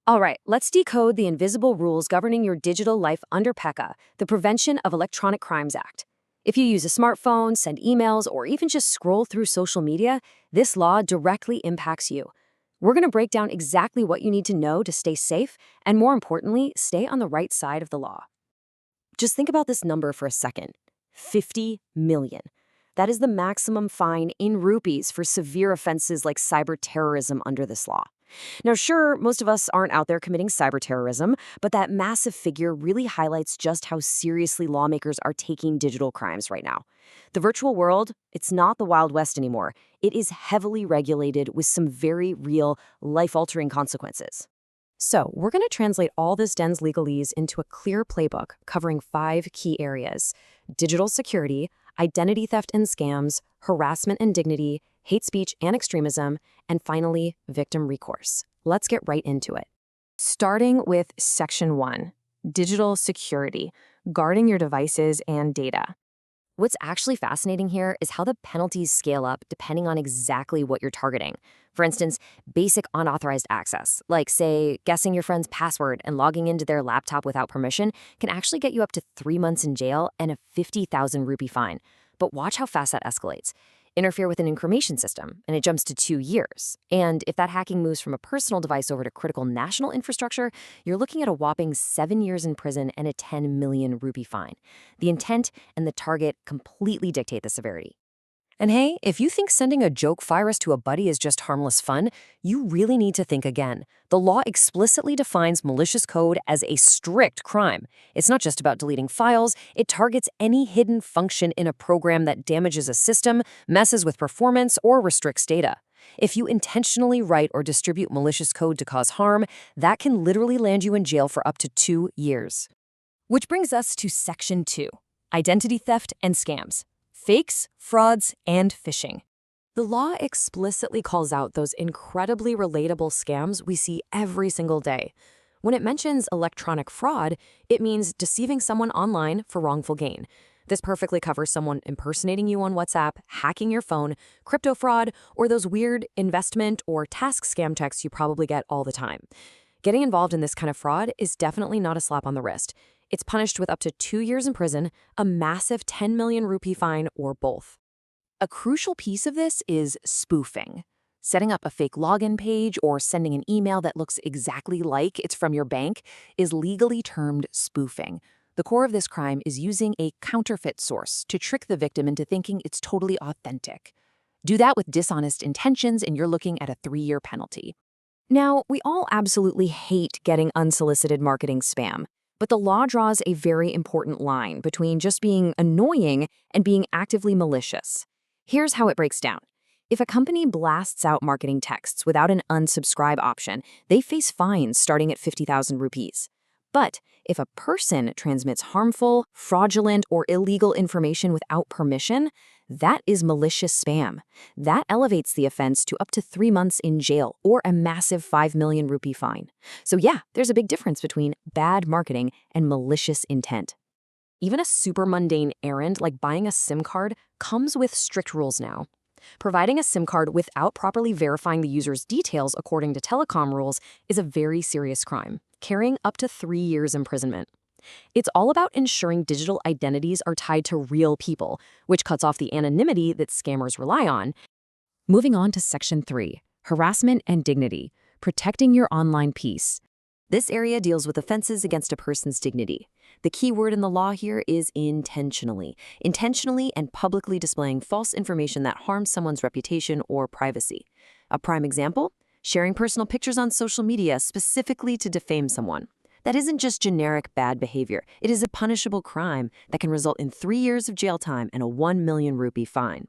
All right, let's decode the invisible rules governing your digital life under PECA, the Prevention of Electronic Crimes Act. If you use a smartphone, send emails, or even just scroll through social media, this law directly impacts you. We're going to break down exactly what you need to know to stay safe and, more importantly, stay on the right side of the law. Just think about this number for a second. 50 million. That is the maximum fine in rupees for severe offenses like cyber terrorism under this law. Now, sure, most of us aren't out there committing cyber terrorism, but that massive figure really highlights just how seriously lawmakers are taking digital crimes right now. The virtual world, it's not the Wild West anymore. It is heavily regulated with some very real, life-altering consequences. So, we're going to translate all this dense legalese into a clear playbook covering 5 key areas: digital security, identity theft and scams, harassment and dignity, hate speech and extremism, and finally, victim recourse. Let's get right into it. Starting with Section 1, digital security, guarding your devices and data. What's actually fascinating here is how the penalties scale up depending on exactly what you're targeting. For instance, basic unauthorized access, like, say, guessing your friend's password and logging into their laptop without permission, can actually get you up to 3 months in jail and a 50,000 rupee fine. But watch how fast that escalates. Interfere with an information system, and it jumps to 2 years. And if that hacking moves from a personal device over to critical national infrastructure, you're looking at a whopping 7 years in prison and a 10 million rupee fine. The intent and the target completely dictate the severity. And hey, if you think sending a joke virus to a buddy is just harmless fun, you really need to think again. The law explicitly defines malicious code as a strict crime. It's not just about deleting files, it targets any hidden function in a program that damages a system, messes with performance, or restricts data. If you intentionally write or distribute malicious code to cause harm, that can literally land you in jail for up to 2 years. Which brings us to Section 2, identity theft and scams. Fakes, frauds, and phishing. The law explicitly calls out those incredibly relatable scams we see every single day. When it mentions electronic fraud, it means deceiving someone online for wrongful gain. This perfectly covers someone impersonating you on WhatsApp, hacking your phone, crypto fraud, or those weird investment or task scam texts you probably get all the time. Getting involved in this kind of fraud is definitely not a slap on the wrist. It's punished with up to 2 years in prison, a massive 10 million rupee fine, or both. A crucial piece of this is spoofing. Setting up a fake login page or sending an email that looks exactly like it's from your bank is legally termed spoofing. The core of this crime is using a counterfeit source to trick the victim into thinking it's totally authentic. Do that with dishonest intentions and you're looking at a 3-year penalty. Now, we all absolutely hate getting unsolicited marketing spam. But the law draws a very important line between just being annoying and being actively malicious. Here's how it breaks down. If a company blasts out marketing texts without an unsubscribe option, they face fines starting at 50,000 rupees. But if a person transmits harmful, fraudulent, or illegal information without permission, that is malicious spam. That elevates the offense to up to 3 months in jail or a massive 5 million rupee fine. So yeah, there's a big difference between bad marketing and malicious intent. Even a super mundane errand like buying a SIM card comes with strict rules now. Providing a SIM card without properly verifying the user's details according to telecom rules is a very serious crime, carrying up to 3 years imprisonment. It's all about ensuring digital identities are tied to real people, which cuts off the anonymity that scammers rely on. Moving on to Section 3, harassment and dignity, protecting your online peace. This area deals with offenses against a person's dignity. The key word in the law here is intentionally. Intentionally and publicly displaying false information that harms someone's reputation or privacy. A prime example? Sharing personal pictures on social media specifically to defame someone. That isn't just generic bad behavior. It is a punishable crime that can result in 3 years of jail time and a 1 million rupee fine.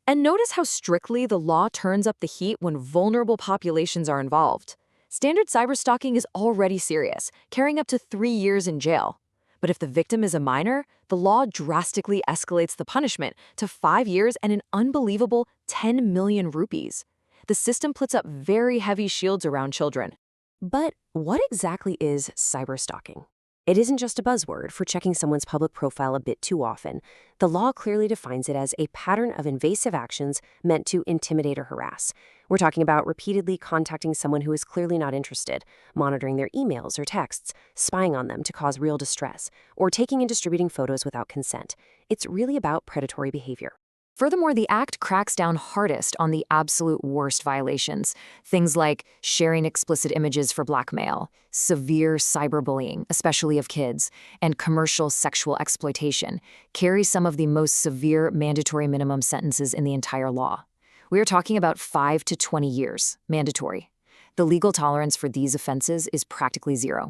And notice how strictly the law turns up the heat when vulnerable populations are involved. Standard cyberstalking is already serious, carrying up to 3 years in jail. But if the victim is a minor, the law drastically escalates the punishment to 5 years and an unbelievable 10 million rupees. The system puts up very heavy shields around children. But what exactly is cyberstalking? It isn't just a buzzword for checking someone's public profile a bit too often. The law clearly defines it as a pattern of invasive actions meant to intimidate or harass. We're talking about repeatedly contacting someone who is clearly not interested, monitoring their emails or texts, spying on them to cause real distress, or taking and distributing photos without consent. It's really about predatory behavior. Furthermore, the Act cracks down hardest on the absolute worst violations. Things like sharing explicit images for blackmail, severe cyberbullying, especially of kids, and commercial sexual exploitation carry some of the most severe mandatory minimum sentences in the entire law. We are talking about 5 to 20 years, mandatory. The legal tolerance for these offenses is practically zero.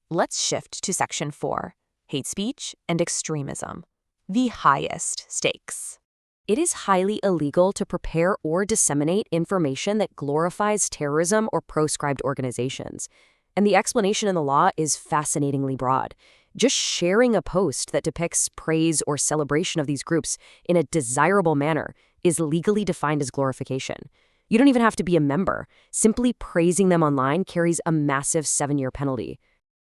Let's shift to Section 4, hate speech and extremism, the highest stakes. It is highly illegal to prepare or disseminate information that glorifies terrorism or proscribed organizations. And the explanation in the law is fascinatingly broad. Just sharing a post that depicts praise or celebration of these groups in a desirable manner is legally defined as glorification. You don't even have to be a member. Simply praising them online carries a massive 7-year penalty.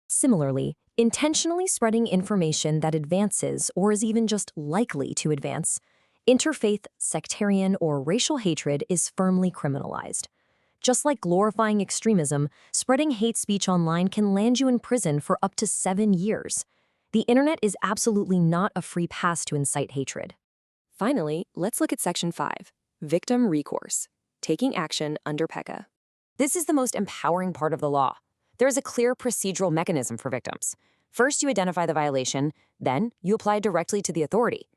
Similarly, intentionally spreading information that advances or is even just likely to advance interfaith, sectarian, or racial hatred is firmly criminalized. Just like glorifying extremism, spreading hate speech online can land you in prison for up to 7 years. The internet is absolutely not a free pass to incite hatred. Finally, let's look at Section 5, victim recourse, taking action under PECA. This is the most empowering part of the law. There is a clear procedural mechanism for victims. First, you identify the violation, then you apply directly to the authority.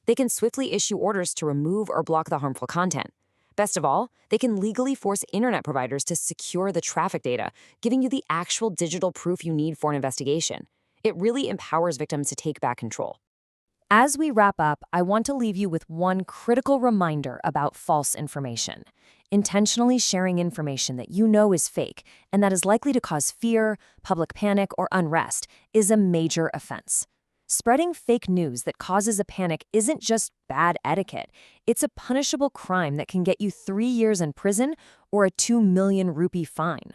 They can swiftly issue orders to remove or block the harmful content. Best of all, they can legally force internet providers to secure the traffic data, giving you the actual digital proof you need for an investigation. It really empowers victims to take back control. As we wrap up, I want to leave you with one critical reminder about false information. Intentionally sharing information that you know is fake and that is likely to cause fear, public panic, or unrest is a major offense. Spreading fake news that causes a panic isn't just bad etiquette. It's a punishable crime that can get you 3 years in prison or a 2 million rupee fine.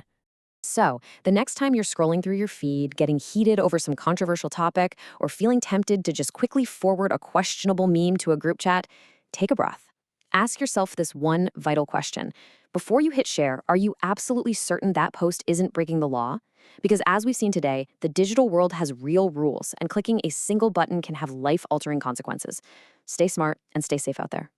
So, the next time you're scrolling through your feed, getting heated over some controversial topic, or feeling tempted to just quickly forward a questionable meme to a group chat, take a breath. Ask yourself this one vital question. Before you hit share, are you absolutely certain that post isn't breaking the law? Because as we've seen today, the digital world has real rules, and clicking a single button can have life-altering consequences. Stay smart and stay safe out there.